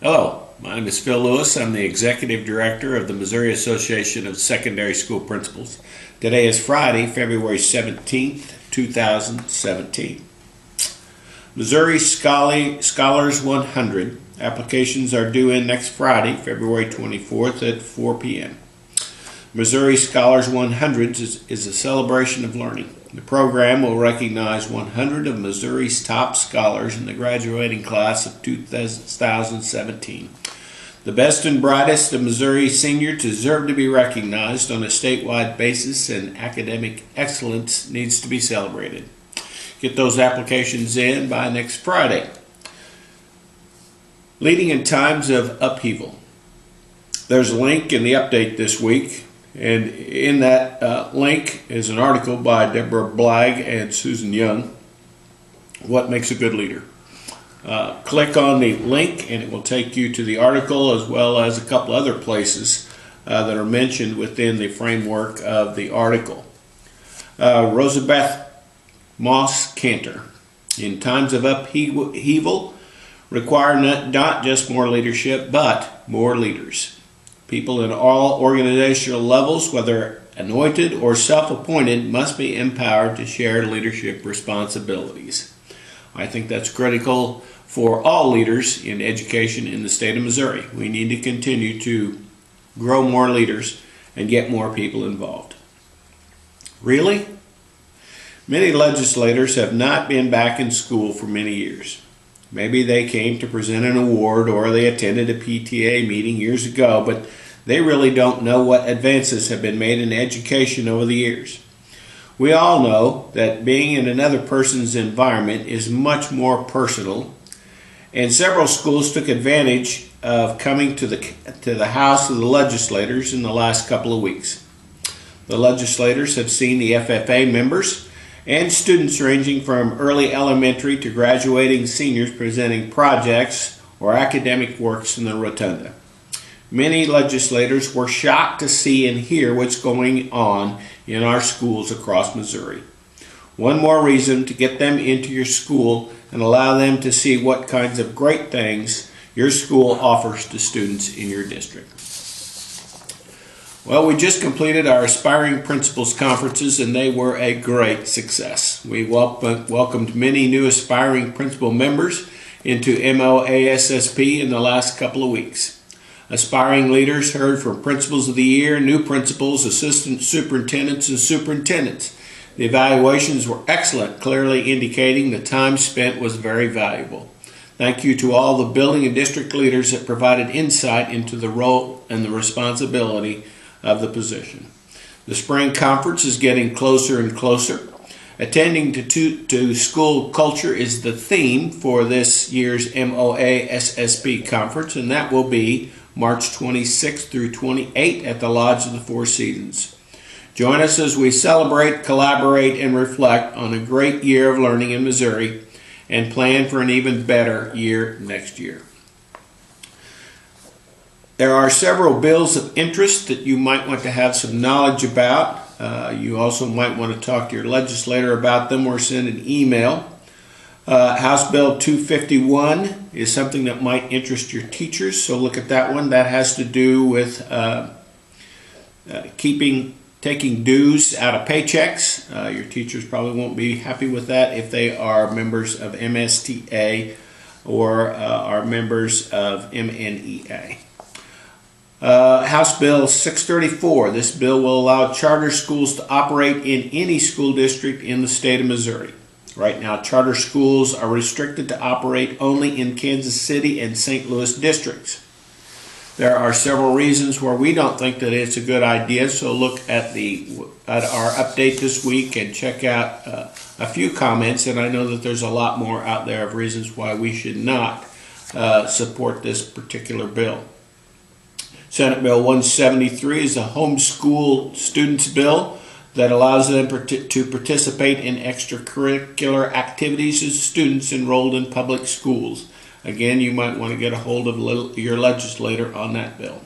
Hello, my name is Phil Lewis. I'm the Executive Director of the Missouri Association of Secondary School Principals. Today is Friday, February 17th, 2017. Missouri Scholars 100 applications are due in next Friday, February 24th at 4 p.m. Missouri Scholars 100 is a celebration of learning. The program will recognize 100 of Missouri's top scholars in the graduating class of 2017. The best and brightest of Missouri seniors deserve to be recognized on a statewide basis, and academic excellence needs to be celebrated. Get those applications in by next Friday. Leading in times of upheaval. There's a link in the update this week. And in that link is an article by Deborah Blagg and Susan Young, What Makes a Good Leader. Click on the link and it will take you to the article, as well as a couple other places that are mentioned within the framework of the article. Rosabeth Moss Cantor. In times of upheaval, require not just more leadership, but more leaders. People in all organizational levels, whether anointed or self-appointed, must be empowered to share leadership responsibilities. I think that's critical for all leaders in education in the state of Missouri. We need to continue to grow more leaders and get more people involved. Really? Many legislators have not been back in school for many years. Maybe they came to present an award or they attended a PTA meeting years ago, but they really don't know what advances have been made in education over the years. We all know that being in another person's environment is much more personal, and several schools took advantage of coming to the House of the legislators in the last couple of weeks. The legislators have seen the FFA members and students ranging from early elementary to graduating seniors presenting projects or academic works in the rotunda. Many legislators were shocked to see and hear what's going on in our schools across Missouri. One more reason to get them into your school and allow them to see what kinds of great things your school offers to students in your district. Well, we just completed our Aspiring Principals Conferences, and they were a great success. We welcomed many new aspiring principal members into MOASSP in the last couple of weeks. Aspiring leaders heard from Principals of the Year, new principals, assistant superintendents, and superintendents. The evaluations were excellent, clearly indicating the time spent was very valuable. Thank you to all the building and district leaders that provided insight into the role and the responsibility of the position. The spring conference is getting closer and closer. Attending to school culture is the theme for this year's MOASSP conference, and that will be March 26th through 28th at the Lodge of the Four Seasons. Join us as we celebrate, collaborate, and reflect on a great year of learning in Missouri and plan for an even better year next year. There are several bills of interest that you might want to have some knowledge about. You also might want to talk to your legislator about them or send an email. House Bill 251 is something that might interest your teachers, so look at that one. That has to do with taking dues out of paychecks. Your teachers probably won't be happy with that if they are members of MSTA or are members of MNEA. House Bill 634. This bill will allow charter schools to operate in any school district in the state of Missouri. Right now, charter schools are restricted to operate only in Kansas City and St. Louis districts. There are several reasons where we don't think that it's a good idea, so look at our update this week and check out a few comments, and I know that there's a lot more out there of reasons why we should not support this particular bill. Senate Bill 173 is a homeschool students bill that allows them to participate in extracurricular activities as students enrolled in public schools. Again, you might want to get a hold of your legislator on that bill.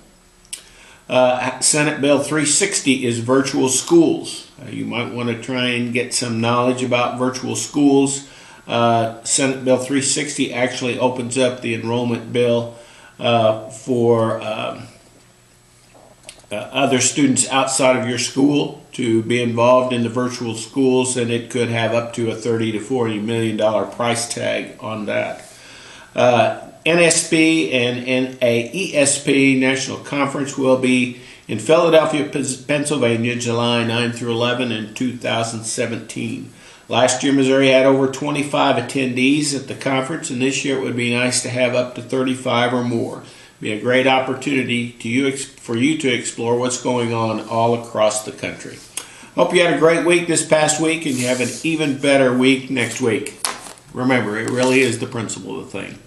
Senate Bill 360 is virtual schools. You might want to try and get some knowledge about virtual schools. Senate Bill 360 actually opens up the enrollment bill for other students outside of your school to be involved in the virtual schools, and it could have up to a $30 to $40 million price tag on that. NSP and NAESP National Conference will be in Philadelphia, Pennsylvania, July 9 through 11 in 2017. Last year, Missouri had over 25 attendees at the conference, and this year it would be nice to have up to 35 or more. Be a great opportunity for you to explore what's going on all across the country. Hope you had a great week this past week, and you have an even better week next week. Remember, it really is the principle of the thing.